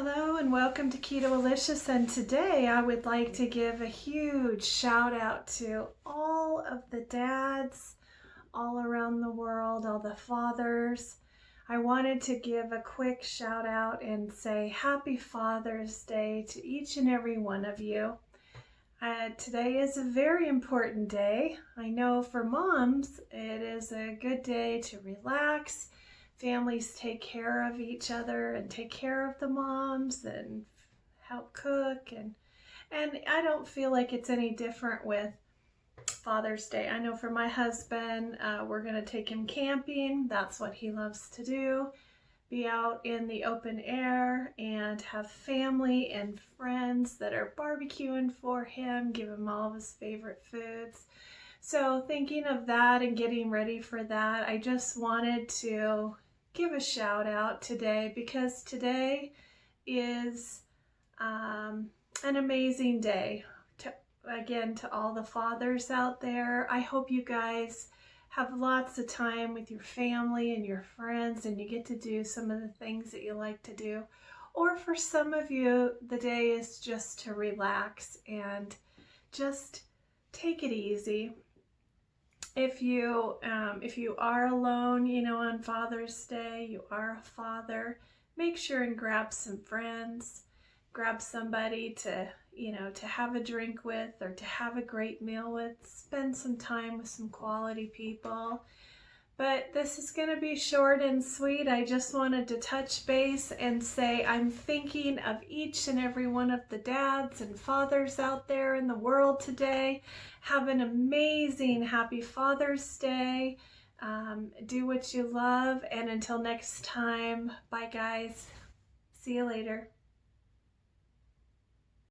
Hello and welcome to Keto-alicious, and today I would like to give a huge shout out to all of the dads all around the world, all the fathers. I wanted to give a quick shout out and say Happy Father's Day to each and every one of you. Today is a very important day. I know for moms it is a good day to relax. Families take care of each other and take care of the moms and help cook, and I don't feel like it's any different with Father's Day. I know for my husband, we're going to take him camping. That's what he loves to do. Be out in the open air and have family and friends that are barbecuing for him, give him all of his favorite foods. So thinking of that and getting ready for that, I just wanted to give a shout out today because today is an amazing day. Again, to all the fathers out there, I hope you guys have lots of time with your family and your friends and you get to do some of the things that you like to do. Or for some of you, the day is just to relax and just take it easy. If you are alone, on Father's Day, you are a father, make sure and grab some friends, grab somebody to have a drink with or to have a great meal with, spend some time with some quality people. But this is going to be short and sweet. I just wanted to touch base and say I'm thinking of each and every one of the dads and fathers out there in the world today. Have an amazing Happy Father's Day. Do what you love, and until next time, bye guys. See you later.